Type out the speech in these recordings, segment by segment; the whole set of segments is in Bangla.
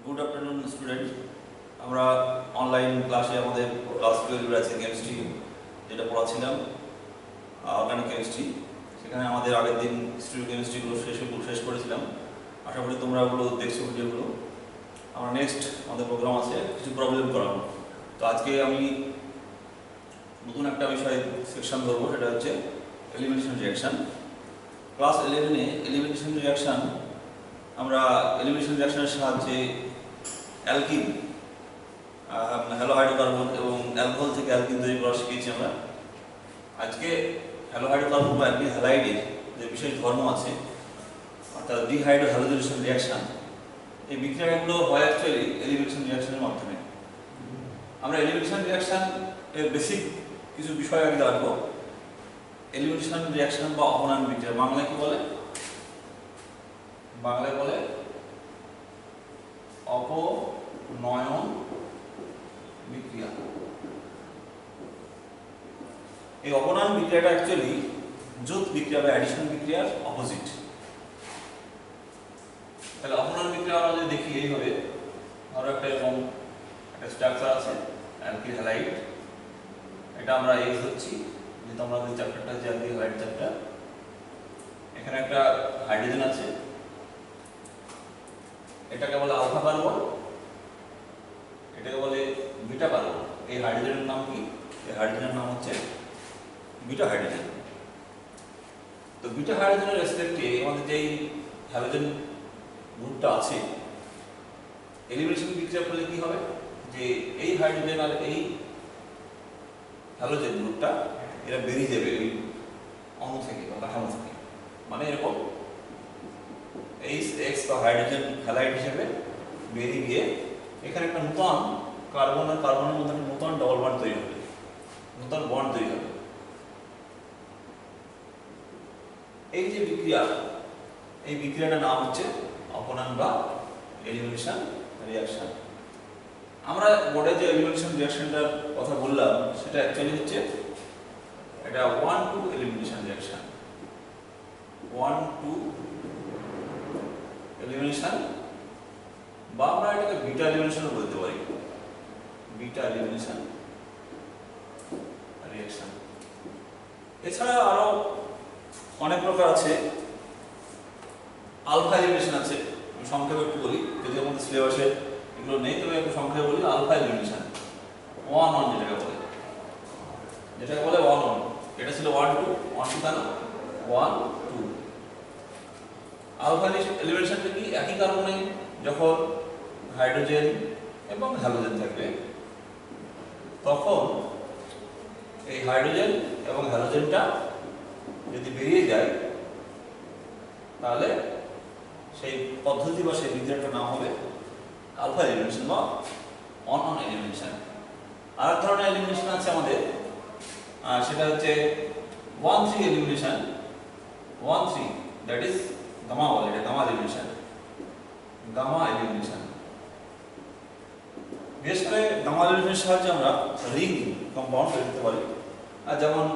Good afternoon student. আমরা অনলাইন ক্লাসে আমাদের ক্লাস 12 আছে কেমিস্ট্রি যেটা পড়াচ্ছিলাম, অর্গানিক কেমিস্ট্রি। সেখানে আমাদের আগের দিন স্টুডিও কেমিস্ট্রিগুলো শেষ করেছিলাম। আশা করি তোমরা ওগুলো দেখছো ভিডিওগুলো। আমরা নেক্সট আমাদের প্রোগ্রাম আছে কিছু প্রবলেম করানো। তো আজকে আমি নতুন একটা বিষয় সেকশন ধরবো, সেটা হচ্ছে এলিমিনেশন রিঅ্যাকশন। ক্লাস 11-এ এলিমিনেশন রিঅ্যাকশন আমরা এলিমিনেশন রিঅ্যাকশনের সাহায্যে অ্যালকিন, হ্যালো হাইড্রোকার্বন এবং অ্যালকোহল থেকে অ্যালকিন তৈরি করা শিখেছি আমরা। আজকে হ্যালো হাইড্রোকার্বন বা অ্যালকিন হ্যালাইডের যে বিশেষ ধর্ম আছে, অর্থাৎ ডিহাইড্রো হ্যালোজেনেশন রিঅ্যাকশন, এই বিক্রিয়াগুলো হয় অ্যাকচুয়ালি এলিমিনেশন রিঅ্যাকশনের মাধ্যমে। আমরা এলিমিনেশন রিঅ্যাকশন এর বেসিক কিছু বিষয় আগে রাখবো। এলিমিনেশন রিঅ্যাকশন বা অপনয়ন বিক্রিয়া বাংলায় কি বলে? বাংলায় বলে অপনয়ন বিক্রিয়া। এই অপনয়ন বিক্রিয়াটা অ্যাকচুয়ালি যোগ বিক্রিয়া বা অ্যাডিশন বিক্রিয়ার অপোজিট। তাহলে অপনয়ন বিক্রিয়া আমরা যদি দেখি এইভাবে, ধরো একটা এরকম একটা স্ট্রাকচার আছে অ্যালকিল হ্যালাইড, এটা আমরা এই হচ্ছি যেহেতু আমাদের চ্যাপ্টারটা যে অ্যালকিল হ্যালাইড চ্যাপ্টার। এখানে একটা হাইড্রোজেন আছে, এটাকে বলে আলফা কার্বন, এটাকে বলে বিটা কার্বন। এই হাইড্রোজেনের নাম কি? এই হাইড্রোজেনের নাম হচ্ছে বিটা হাইড্রোজেন। তো বিটা হাইড্রোজেনের রেসপেক্টে আমাদের যেই হ্যালোজেন গ্রুপটা আছে, এলিমিনেশন বিক্রিয়ার ফলে কি হবে যে এই হাইড্রোজেন আর এই হ্যালোজেন গ্রুপটা এরা বেরিয়ে যাবে ওই অণু থেকে বা কাঠামো থেকে। মানে এরকম H বা হাইড্রোজেন হ্যালাইড হিসেবে বেরিয়ে গিয়ে এখানে একটা নতুন কার্বন আর কার্বনের মধ্যে একটা নতুন ডবল বন্ড তৈরি হবে, নতুন বন্ড তৈরি হবে। এই যে বিক্রিয়া, এই বিক্রিয়াটার নাম হচ্ছে অপনয়ন বা এলিমিনেশন রিঅ্যাকশন। আমরা বোর্ডে যে এলিমিনেশন রিঅ্যাকশনটার কথা বললাম সেটা অ্যাকচুয়ালি হচ্ছে এটা 1-2 এলিমিনেশন রিঅ্যাকশন। 1-2 এলিমিনেশন, বা আমরা এটাকে বিটা এলিমিনেশন বলতে পারি, বিটা এলিমিনেশন রিঅ্যাকশন। এছাড়া আরো অনেক প্রকার আছে। আলফা এলিমিনেশন আছে, আমি সংক্ষেপে একটু বলি, যদি আমাদের সিলেবাসে এগুলো নেই তবে একটু সংক্ষেপে বলি। আলফা এলিমিনেশন 1-1 যেটাকে বলে 1-1, এটা ছিল 1-2, 1-2 কেন 1-2। আলফা এলিমিনেশনটা কি? একই কারণে যখন হাইড্রোজেন এবং হ্যালোজেন থাকবে তখন এই হাইড্রোজেন এবং হ্যালোজেনটা যদি বেরিয়ে যায় তাহলে সেই পদ্ধতি বা সেই বিক্রিয়াটার নাম হবে আলফা এলিমিনেশন বা অন এলিমিনেশন। আর এক ধরনের এলিমিনেশন আছে আমাদের, সেটা হচ্ছে 1-3 এলিমিনেশন। 1-3 দ্যাট ইজ গামা বলে, এটা গামা এলিমিনেশন। গামা এলিমিনেশন বিশেষ করে গামা এলিমিনেশনের সাহায্যে আমরা রিং কম্পাউন্ড তৈরি করতে পারি। আর যেমন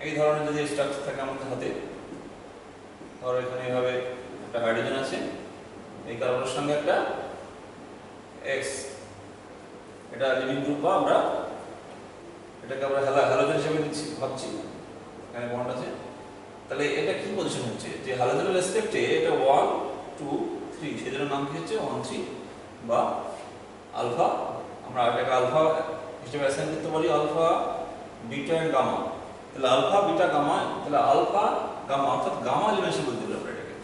এই ধরনের যদি স্ট্রাকচার থাকে আমাদের হাতে, ধরো এখানে এইভাবে একটা হাইড্রোজেন আছে, এই কার্বনের সঙ্গে একটা X, এটা লিভিং গ্রুপ বা আমরা এটাকে আমরা হ্যালোজেন হিসেবে নিচ্ছি, ভাবছি এখানে বন্ড আছে। তাহলে এটা কি পজিশন হচ্ছে যে হ্যালোজেনের রেসপেক্টে এটা 1-2-3, সেজন্য নাম কি হচ্ছে 1-3 বা আলফা। আমরা এটাকে আলফা হিসেবে অ্যাসাইন করতে পারি, আলফা বিটা এন্ড গামা। তাহলে আলফা বিটা গামা, তাহলে আলফা গামা অর্থাৎ গামা এলিমিনেশন বলতে পারি আমরা এটাকে।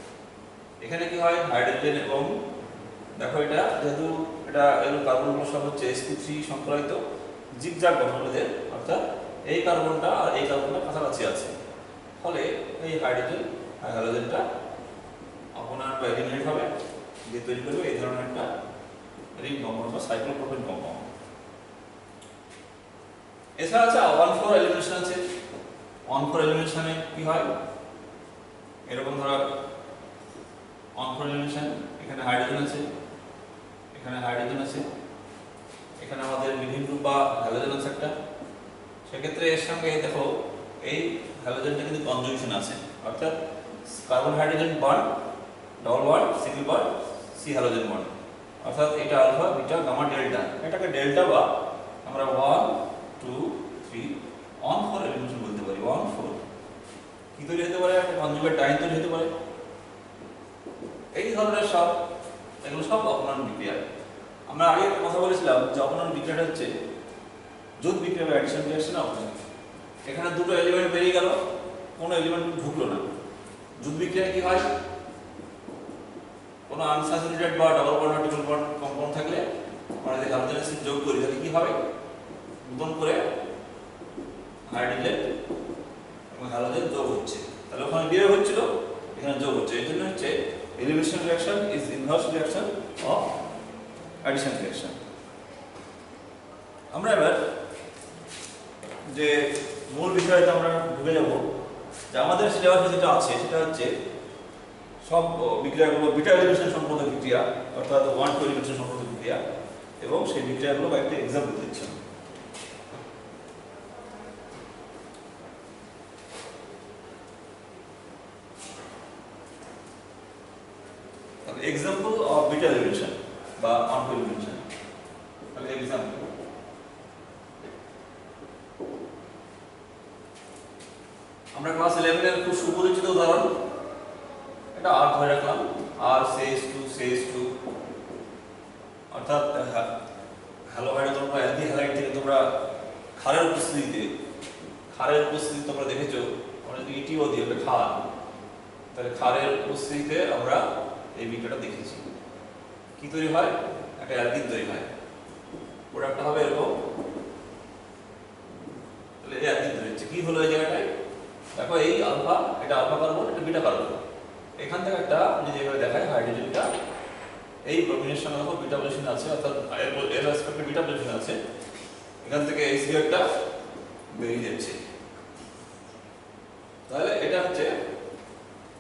এখানে কি হয় হাইড্রোজেন এবং দেখো এটা যেহেতু এটা এর কার্বনগুলো সব হচ্ছে sp3 সংকরায়িত জিগজ্যাগ গঠন এদের, অর্থাৎ এই কার্বনটা আর এই কার্বনটা কাছাকাছি আছে, ফলে এই হাইড্রোজেন আর হ্যালোজেনটা অপনয়ন বা এলিমিনেট হবে, যে তৈরি করবে এই ধরনের একটা রিং কম্পাউন্ড বা সাইক্লোপ্রোপেন কম্পাউন্ড। এছাড়া আছে 1-4 এলিমিনেশন আছে। 1-4 এলিমিনেশনে কি হয় এরকম, ধরো 1-4 এলিমিনেশন, এখানে হাইড্রোজেন আছে, এখানে হাইড্রোজেন আছে, এখানে আমাদের লিভিং গ্রুপ বা হ্যালোজেন আছে একটা। সেক্ষেত্রে এর সঙ্গে দেখো এই হ্যালোজেনটা কিন্তু কনজুগেশন আছে, অর্থাৎ carbon hydrogen bond, double bond, single bond, C halogen bond, অর্থাৎ এটা আলফা বিটা গামা ডেল্টা, এটাকে ডেল্টা বা আমরা 1 2 3 অন 4 এলিমিনেশন বলতে পারি। 1 4 কি তৈরি হতে পারে, একটা কনজুগেট ডাইন তৈরি হতে পারে। এই ধরনের সব, এগুলো সব অপনয়ন বিক্রিয়া। আমরা আগে একটা কথা বলেছিলাম যে অপনয়ন বিক্রিয়াটা হচ্ছে যোগ বিক্রিয়া বা অ্যাডিশন রিঅ্যাকশন অপনয়ন। এখানে দুটো এলিমেন্ট বেরিয়ে গেল, কোনো এলিমেন্ট ঢুকলো না। যোগ বিক্রিয়ায় কি হয়, কোনো আনস্যাচুরেটেড বা ডাবল বন্ড বা ট্রিপল বন্ড কম্পাউন্ড থাকলে আমরা যদি হাইড্রোজেন অ্যাসিড যোগ করি তাহলে কি হবে, নতুন করে হাইড্রোজেন এবং হ্যালোজেন যোগ হচ্ছে, তাহলে ওখানে বিয়োগ হচ্ছিল, এখানে যোগ হচ্ছে। এই জন্য হচ্ছে elimination reaction is inverse reaction of addition reaction. আমরা এবার যে মূল বিষয়টা আমরা ঢুকে যাব, যে আমাদের সিলেবাসে যেটা আছে সেটা হচ্ছে সব বিক্রিয়াগুলো বিটা এলিমিনেশন সম্পর্কিত বিক্রিয়া, অর্থাৎ 1 2 এলিমিনেশন সম্পর্কিত বিক্রিয়া, এবং সেই বিক্রিয়াগুলো কয়েকটা এক্সাম্পল দিচ্ছি। এক্সাম্পল অফ বিটা এলিমিনেশন বা 1 2 এলিমিনেশন। তাহলে এক্সাম্পল আমরা ক্লাস 11 এর খুব সুপরিচিত উদাহরণ, এটা আর ধরে রাখলাম, আর CH2 অর্থাৎ হ্যালো হাইড্রোজেন বা অ্যালকি হ্যালাইড থেকে তোমরা ক্ষারের উপস্থিতিতে তোমরা দেখেছো, আমরা যদি ইটিও দিই একটা ক্ষার, তাহলে ক্ষারের উপস্থিতিতে আমরা এই বিক্রিয়াটা দেখেছি। কি তৈরি হয়, একটা অ্যালকিন তৈরি হয়, প্রোডাক্টটা হবে এরকম। তাহলে এই অ্যালকিন তৈরি হচ্ছে, কি হলো এই জায়গাটায়, দেখো এই আলফা, এটা আলফা কার্বন, এটা বিটা কার্বন। এখান থেকে একটা যদি যেভাবে দেখায় হাইড্রোজেনটা এই ব্রোমিনের সঙ্গে দেখো বিটা পজিশনে আছে, অর্থাৎ এর রেসপেক্টে বিটা পজিশনে আছে, এখান থেকে এই সিগারটা বেরিয়ে যাচ্ছে। তাহলে এটা হচ্ছে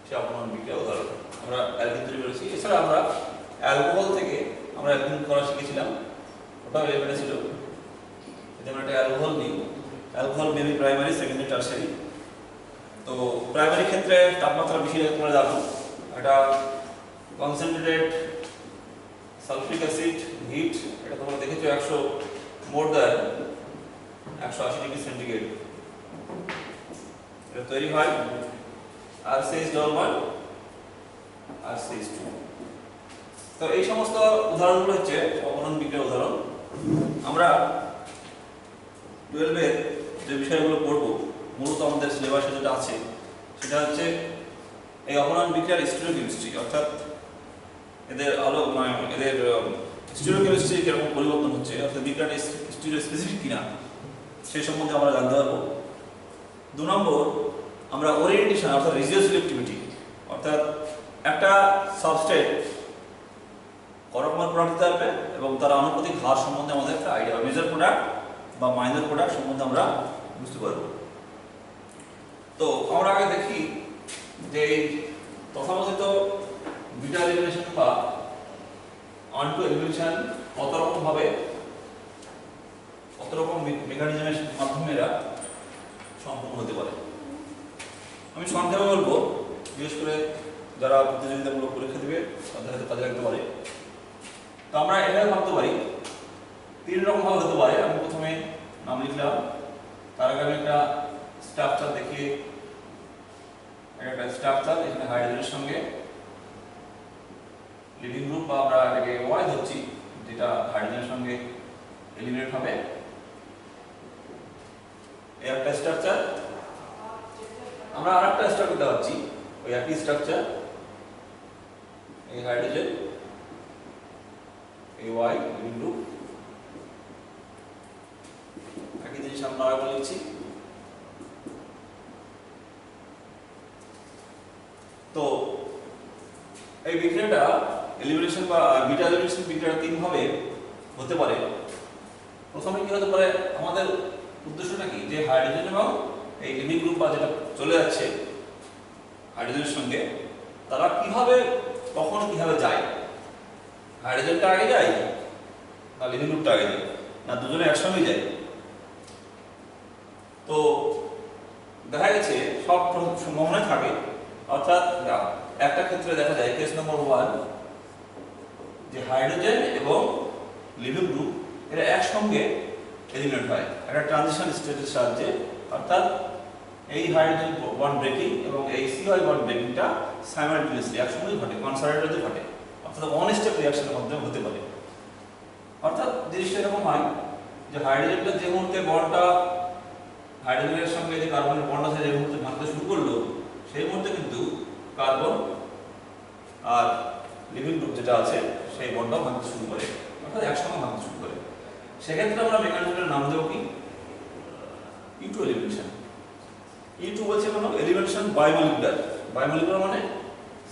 সে অপনয়ন বিক্রিয়া উদাহরণ। আমরা অ্যালকিন তৈরি করেছি। এছাড়া আমরা অ্যালকোহল থেকে আমরা অ্যালকিন করা শিখেছিলাম, ওটাও এলিমেন্ট ছিল। যদি আমরা একটা অ্যালকোহল নিই, alcohol maybe primary, secondary, tertiary. তো প্রাইমারি ক্ষেত্রে তাপমাত্রা বেশি লাগে তোমরা জানো, এটা কনসেন্ট্রেটেড সালফিক অ্যাসিড হিট, এটা তোমরা দেখেছো 100 মোর দ্যান 180 ডিগ্রি সেন্টিগ্রেড এটা তৈরি হয়। আর CH ডবল বন্ড আর CH2। তো এই সমস্ত উদাহরণগুলো হচ্ছে অপনয়ন বিক্রিয়ার উদাহরণ। আমরা 12 এর যে বিষয়গুলো পড়ব, মূলত আমাদের সিলেবাসে যেটা আছে সেটা হচ্ছে এই অপনয়ন বিক্রিয়ার স্টিরিওকেমিস্ট্রি, অর্থাৎ এদের এদের স্টিরিওকেমিস্ট্রি কিরকম পরিবর্তন হচ্ছে, অর্থাৎ বিক্রিয়াটা স্টিরিও স্পেসিফিক কিনা সেই সম্বন্ধে আমরা জানতে পারবো। 2 নম্বর, আমরা ওরিয়েন্টেশন অর্থাৎ রিজিও সিলেক্টিভিটি, অর্থাৎ একটা সাবস্ট্রেট করকমার প্রোডাক্ট দিতে পারবে এবং তার আনুপাতিক হার সম্বন্ধে আমাদের একটা আইডিয়া, মেজর প্রোডাক্ট বা মাইনর প্রোডাক্ট সম্বন্ধে আমরা বুঝতে পারবো। তো আমরা আগে দেখি যে তথাকথিত বিটা এলিমিনেশন বা 1 2 এলিমিনেশন কত রকম ভাবে, কত রকম মেকানিজমের মাধ্যমে এরা সম্পূর্ণ হতে পারে। আমি সংক্ষেপে বলবো, বিশেষ করে যারা প্রতিযোগিতামূলক পরীক্ষা দেবে তাদের হাতে কাজে লাগতে পারে। তো আমরা এভাবে ভাবতে পারি, 3 রকম ভাবে হতে পারে। আমি প্রথমে নাম লিখলাম, তার আগে আমি একটা স্ট্রাকচার দেখিয়ে, একটা স্ট্রাকচার এখানে হাইড্রোজেনের সঙ্গে লিভিং গ্রুপ বা আমরা এটাকে Y ধরছি, যেটা হাইড্রোজেনের সঙ্গে এলিমিনেট হবে। এই একটা স্ট্রাকচার। আমরা আরেকটা স্ট্রাকচার দেখাচ্ছি, ওই একই স্ট্রাকচার, এই হাইড্রোজেন, এই Y লিভিং গ্রুপ, একই জিনিস আমরা আবার লিখছি। তো এই বিক্রিয়াটা এলিমিনেশন বা বিটা এলিমিনেশন বিক্রিয়াটা 3 ভাবে হতে পারে। প্রথমে কি হতে পারে, আমাদের উদ্দেশ্যটা কি, যে হাইড্রোজেন এবং এই লিভিং গ্রুপ বা যেটা চলে যাচ্ছে হাইড্রোজেনের সঙ্গে, তারা কিভাবে কখন কিভাবে যায়, হাইড্রোজেনটা আগে যায় না লিভিং গ্রুপটা আগে যায়, না দুজনে একসঙ্গে যায়। তো দেখা গেছে সব সম্ভাবনা থাকে, অর্থাৎ একটা ক্ষেত্রে দেখা যায় কেস নম্বর 1 যে হাইড্রোজেন এবং লিভিং গ্রুপ এরা একসঙ্গে এলিমিনেট হয় একটা ট্রানজিশন স্টেটের সাহায্যে, অর্থাৎ এই হাইড্রোজেন বন্ড ব্রেকিং এবং এই COI বন্ড ব্রেকিংটা সাইমালটেনিয়াসলি একসঙ্গে ঘটে, কনসার্ভেটিভলি ঘটে, অর্থাৎ ওয়ান স্টেপ রিঅ্যাকশনের মাধ্যমে হতে পারে। অর্থাৎ জিনিসটা এরকম হয় যে হাইড্রোজেনটা যে মুহূর্তে বন্ডটা হাইড্রোজেনের সঙ্গে যে কার্বনের বন্ড আছে যে মুহূর্তে ভাঙতে শুরু করলো, সেই মুহূর্তে কিন্তু কার্বন আর লিভিং গ্রুপ যেটা আছে সেই বন্ডটাও ভাঙতে শুরু করে, অর্থাৎ একসঙ্গে ভাঙতে শুরু করে। সেক্ষেত্রে আমরা মেকানিজমের নাম দেবো কি? E2 elimination. E2 বলছে কোনো এলিমিনেশন বায়োমলিকুলার। বায়োমলিকুলার মানে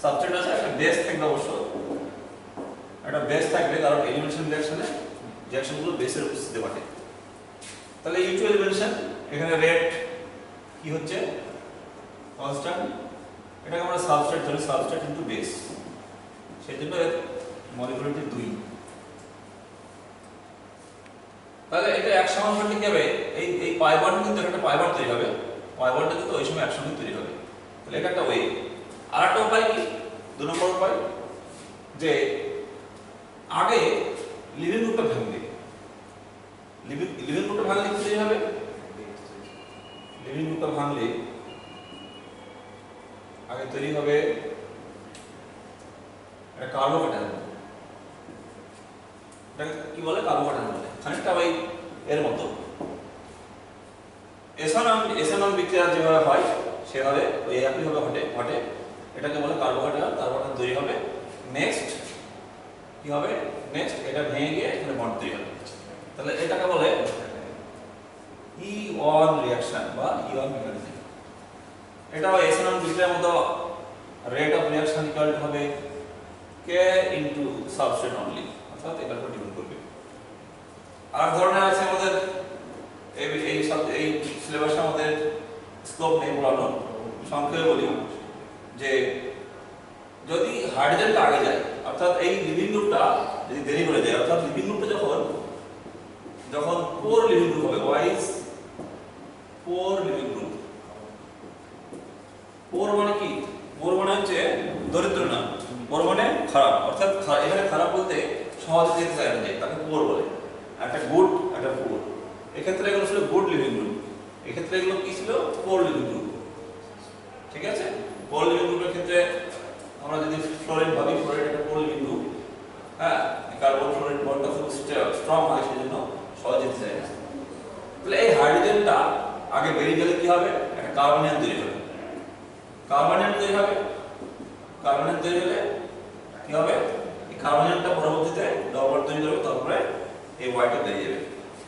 সাবস্ট্রেট আছে, একটা বেস থাকবে, অবশ্য একটা বেস থাকবে, কারণ এলিমিনেশন রিঅ্যাকশনগুলো বেসের উপস্থিতিতে ঘটে। তাহলে E2 এলিমিনেশন, এখানে রেট কি হচ্ছে? কনস্ট্যান্ট। এটাকে আমরা সাবস্ট্রেট ধরি, সাবস্ট্রেট ইনটু বেস, সেই জন্য এর মলিকুলারিটি 2। তাহলে এটা একসঙ্গে ঘটলে কি হবে? এই পাই বন্ড কিন্তু একটা পাই বন্ড তৈরি হবে, পাই বন্ডটা কিন্তু ওই সময় একসঙ্গে তৈরি হবে। তাহলে এটা একটা ওয়ে। আর একটা উপায় কি? 2 নম্বর উপায়, যে আগে লিভিং গ্রুপটা ভাঙবে। লিভিং গ্রুপটা ভাঙলে কি তৈরি হবে? লিভিং গ্রুপটা ভাঙলে আগে তৈরি হবে একটা কার্বোক্যাটায়ন। এটা কি বলে? কার্বোক্যাটায়ন বলে। খানিকটা ওই এর মতো এথানল বিক্রিয়া যেভাবে হয় সেভাবে ওই একইভাবে ঘটে। এটাকে বলে কার্বোক্যাটায়ন। কার্বোক্যাটায়ন তৈরি হবে, নেক্সট কি হবে? নেক্সট এটা ভেঙে গিয়ে এখানে বন্ড তৈরি হবে। তাহলে এটাকে বলে E1 রিঅ্যাকশন বা E1 মেকানিজম। এটা এথানল বিক্রিয়ার মতো rate of reaction equal to হবে K ইনটু সাবস্ট্রেট অনলি, অর্থাৎ এটার উপর ডিপেন্ড করবে। আর ধরনের আছে আমাদের এই সিলেবাসে আমাদের স্কোপ নেই পড়ানো, সংক্ষেপে বলি যে যদি হাইড্রোজেনটা আগে যায়, অর্থাৎ এই লিভিং গ্রুপটা যদি দেরি করে যায়, অর্থাৎ লিভিং গ্রুপটা যখন পোর লিভিং গ্রুপ হবে, ওয়াইজ পোর লিভিং গ্রুপ। পোর মানে কি? পোর মানে হচ্ছে দরিদ্র না, পোর মানে খারাপ, অর্থাৎ এখানে খারাপ বলতে সহজে যেতে চায় না, তাকে পোর বলে। একটা গুড, একটা পোর। এক্ষেত্রে এগুলো ছিল গুড লিভিং গ্রুপ, এক্ষেত্রে এগুলো কি ছিল? পোর লিভিং গ্রুপ। ঠিক আছে? পোর লিভিং গ্রুপের ক্ষেত্রে আমরা যদি ফ্লোরিন ভাবি, ফ্লোরিন একটা পোর লিভিং গ্রুপ। হ্যাঁ, কার্বন ফ্লোরিন বন্ডটা খুব স্ট্রং হয়, সেজন্য সহজে যেতে চায় না। তাহলে এই হাইড্রোজেনটা আগে বেরিয়ে গেলে কি হবে? একটা কার্বনিয়ান তৈরি হবে। কার্বনিয়ান তৈরি হবে, কার্বনিয়ান তৈরি হলে কি হবে? এই কার্বনিয়ানটা পরবর্তীতে ডবল তৈরি করবে, তারপরে এই ওয়াইটা বেরিয়ে যাবে।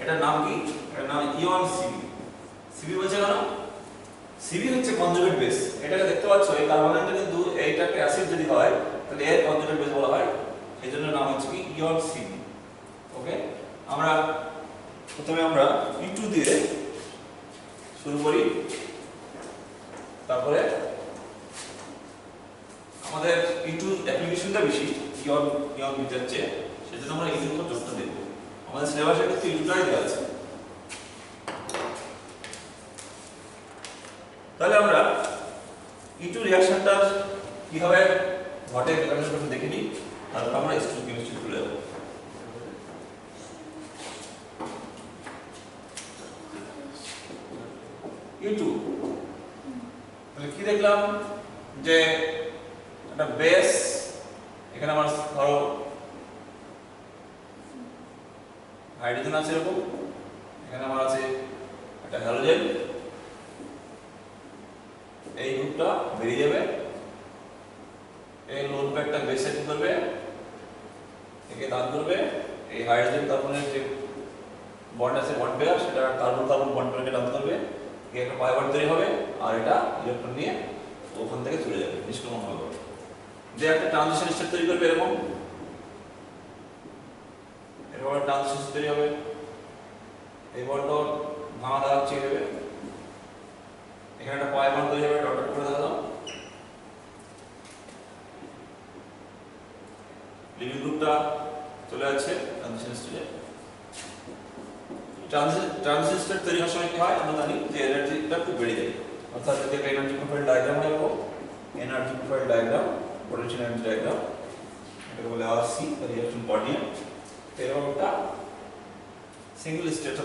এটার নাম কি? এটার নাম E1 CB। CB বলছে কেন? CB হচ্ছে কনজুগেট বেস। এটাকে দেখতে পাচ্ছ, এই কার্বনিয়ানটা কিন্তু এইটাকে অ্যাসিড যদি হয় তাহলে এর কনজুগেট বেস বলা হয়, সেই জন্য নাম হচ্ছে কি E1 CB। ওকে, প্রথমে আমরা E2 দিয়ে শুরু করি, তারপরে আমাদের E2 অ্যাপ্লিকেশনটা বেশি E1 মিটার চেয়ে, সেজন্য আমরা E2 উপর জোরটা দেব। আমাদের সিলেবাসে কিন্তু E2টাই দেওয়া আছে। তাহলে আমরা E2 রিঅ্যাকশনটা কিভাবে ঘটে মেকানিজমটা দেখে নিই, তারপর আমরা স্টোকিওমেট্রি চলে যাব। E2 তাহলে কি দেখলাম? যে একটা বেস, এখানে আমার ধরো হাইড্রোজেন আছে এরকম, এখানে আমার আছে একটা হ্যালোজেন। এই গ্রুপটা বেরিয়ে যাবে, এই লোন প্যাকটা বেসে কি করবে? একে দান করবে। এই হাইড্রোজেন কার্বনের যে বন্ড আছে, বন্ড পেয়ার, সেটা কার্বন কার্বন বন্ড পেয়ারকে দান করবে, একটা পাই বন্ড তৈরি হবে, আর এটা ইলেকট্রন নিয়ে ওখান থেকে চলে যাবে, নিষ্ক্রমণ হবে। যে একটা ট্রানজিশন স্টেট তৈরি করবে, এরকম একটা ট্রানজিশন স্টেট তৈরি হবে। এই বন্ড ভাঙা দেওয়া হচ্ছে এইভাবে, এখানে একটা পাই বন্ড তৈরি হবে, ডট করে দেওয়া দাও। লিভিং গ্রুপটা চলে যাচ্ছে ট্রানজিশন স্টেটে। ট্রানজিশন স্টেট তৈরি হওয়ার সময় কি হয়? আমরা জানি যে এনার্জিটা একটু বেড়ে যায়, অর্থাৎ যদি একটা এনার্জি প্রোফাইল ডায়াগ্রাম হয়, energy profile diagram, potential energy diagram, এটাকে বলে আরসি রিঅ্যাকশন কোঅর্ডিনেট। এরকম একটা সিঙ্গেল স্টেট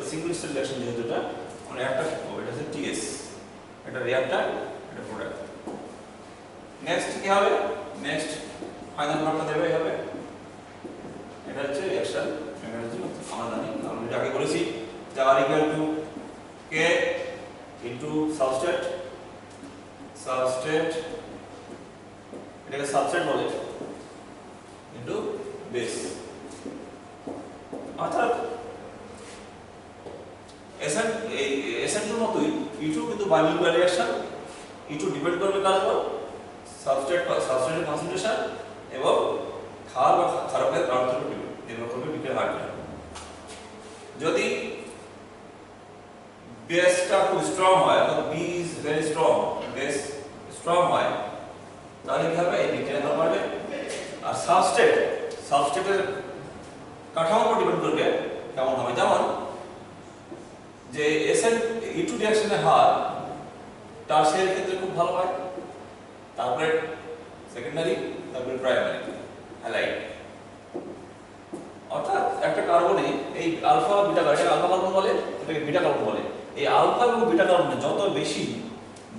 রিঅ্যাকশন যেহেতু এটা মানে একটা এটা হচ্ছে টিএস, এটা রিঅ্যাক্টর, এটা প্রোডাক্ট। নেক্সট কি হবে? নেক্সট ফাইনাল ভাগটা দেবে হবে, এটা হচ্ছে রিঅ্যাকশন এনার্জি। আমরা জানি আমরা এটা আগে বলেছি যে R equal to K into substrate এটাকে সাবস্ট্রেট বলে ইনটু বেস। অর্থাৎ এসএন2 মতোই E2 কিন্তু বায়োমলিকুলার রিঅ্যাকশন। E2 ডিপেন্ড করবে কার উপর? সাবস্ট্রেটের কনসেন্ট্রেশন এবং ক্ষারকের কারণের উপর নির্ভর করবে বিক্রিয়ার হারটা। যদি বেসটা খুব স্ট্রং হয়, অর্থাৎ B is very strong, base strong হয়, তাহলে কি হবে? এই বিক্রিয়ার হার বাড়বে। আর সাবস্ট্রেটের কাঠামোর উপর ডিপেন্ড করবে কেমন হবে। যেমন যে E2 রিঅ্যাকশনের হার টারশিয়ারি ক্ষেত্রে খুব ভালো হয়, তারপরে সেকেন্ডারি, তারপরে প্রাইমারি, হ্যালাইড। অর্থাৎ একটা কার্বনে এই alpha beta carbon, alpha carbon বলে, এটাকে বিটা কার্বন বলে। এই আলফা এবং বিটা কার্বনে যত বেশি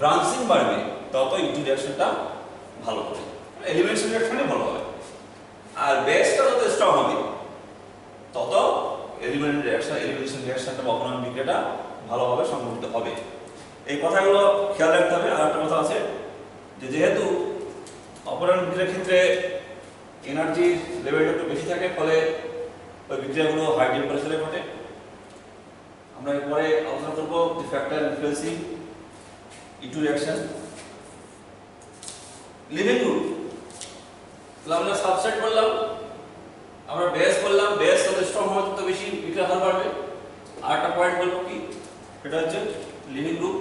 ব্রাঞ্চিং বাড়বে তত E2 রিঅ্যাকশনটা ভালো হবে, এলিমিনেশন রিঅ্যাকশনই ভালো হবে। আর বেসটা যত স্ট্রং হবে তত এলিমিনেশন রিঅ্যাকশনটা বা অপনয়ন বিক্রিয়াটা ভালোভাবে সংঘটিত হবে। এই কথাগুলো খেয়াল রাখতে হবে। আর একটা কথা আছে যে যেহেতু অপনয়ন বিক্রিয়ার ক্ষেত্রে এনার্জি লেভেলটা একটু বেশি থাকে, ফলে ওই বিক্রিয়াগুলো হাই টেম্পারেচারে ঘটে। আমরা এরপরে আলোচনা করবো যে factor influencing E2 reaction. Living group, তাহলে আমরা সাবস্ট্রেট বললাম, আমরা বেস বললাম, বেস যত স্ট্রং হবে তত বেশি বিক্রিয়ার হার বাড়বে। আর একটা পয়েন্ট বলবো কি, এটা হচ্ছে লিভিং গ্রুপ।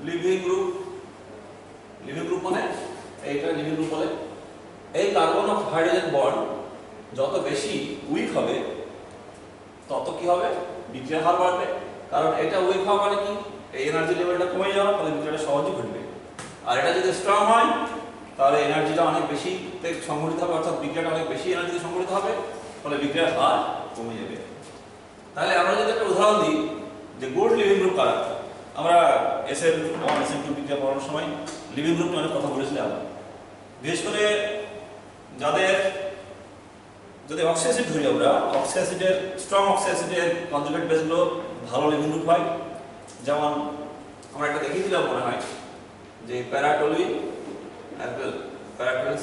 লিভিং গ্রুপ মানে এইটা লিভিং গ্রুপ বলে। এই কার্বন অফ হাইড্রোজেন বন্ড যত বেশি উইক হবে তত কি হবে? বিক্রিয়ার হার বাড়বে। কারণ এটা উইক হওয়া মানে কি? এই এনার্জি লেভেলটা কমে যাওয়া, ফলে বিক্রিয়াটা সহজে ঘটবে। আর এটা যদি স্ট্রং হয় তাহলে এনার্জিটা অনেক বেশি সংঘটিত হবে, অর্থাৎ বিক্রিয়াটা অনেক বেশি এনার্জিতে সংঘটিত হবে, ফলে বিক্রিয়ার হার কমে যাবে। তাহলে আমরা যদি একটা উদাহরণ দিই যে গুড লিভিং গ্রুপ কারা, আমরা SN1 SN2 বিক্রিয়া পড়ানোর সময় লিভিং গ্রুপ নিয়ে অনেক কথা বলেছিলাম। বিশেষ করে যদি অক্সি অ্যাসিড ধরি, আমরা স্ট্রং অক্সি অ্যাসিডের কনজুগেট বেসগুলো ভালো লিভিং গ্রুপ হয়। যেমন আমরা একটা দেখিয়েছিলাম মনে হয় যে প্যারাটোলুইন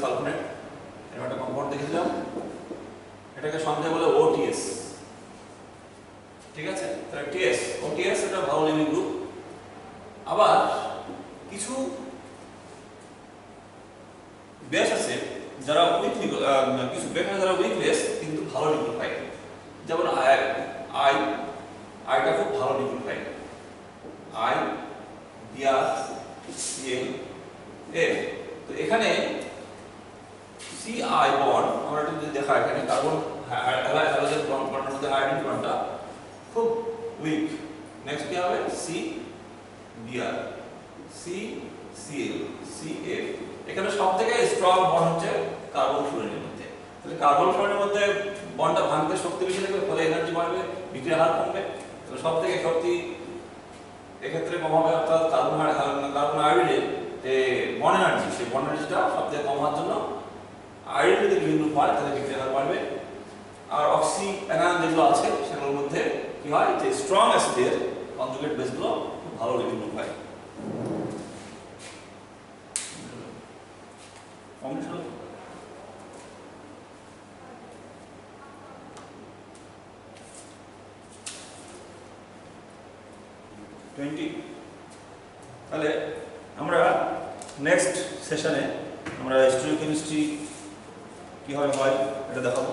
সালফোনেট, এরকম একটা কম্পাউন্ড দেখেছিলাম, এটাকে সংক্ষেপে বলে OTS। ঠিক আছে, তাহলে OTS এটা ভালো লিভিং গ্রুপ। আবার কিছু বেস আছে যারা উইক বেস কিন্তু ভালো লিকুইড হয়। যেমন আইটা খুব ভালো লিকুইড হয়, BrCl. তো এখানে CI বন্ড আমরা যদি দেখা, এখানে কার্বন হ্যালোজেন বন্ডের মধ্যে হাইড্রোজেন বন্ডটা খুব উইক। নেক্সট কি হবে? Br, CCl, CF। এখানে সবথেকে স্ট্রং বন্ড হচ্ছে কার্বন ফ্লোরিনের মধ্যে। তাহলে কার্বন ফ্লোরিনের মধ্যে বন্ডটা ভাঙতে শক্তি বেশি লাগবে, ফলে এনার্জি বাড়বে, বিক্রিয়ার হার কমবে। তো সবথেকে শক্তি এক্ষেত্রে কম হবে, অর্থাৎ কার্বন আয়োডাইডের যে বন্ড এনার্জি, সেই বন্ড এনার্জিটা সবথেকে কম হওয়ার জন্য আয়োডিন যদি লিভিং গ্রুপ হয় তাহলে বিক্রিয়ার হার বাড়বে। আর অক্সি অ্যানায়ন যেগুলো আছে সেগুলোর মধ্যে কি হয়, যে স্ট্রং অ্যাসিডের কনজুগেট বেসগুলো ভালো লিভিং গ্রুপ হয়। তাহলে আমরা নেক্সট সেশনে আমরা স্টিরিওকেমিস্ট্রি কিভাবে হয় এটা দেখাবো।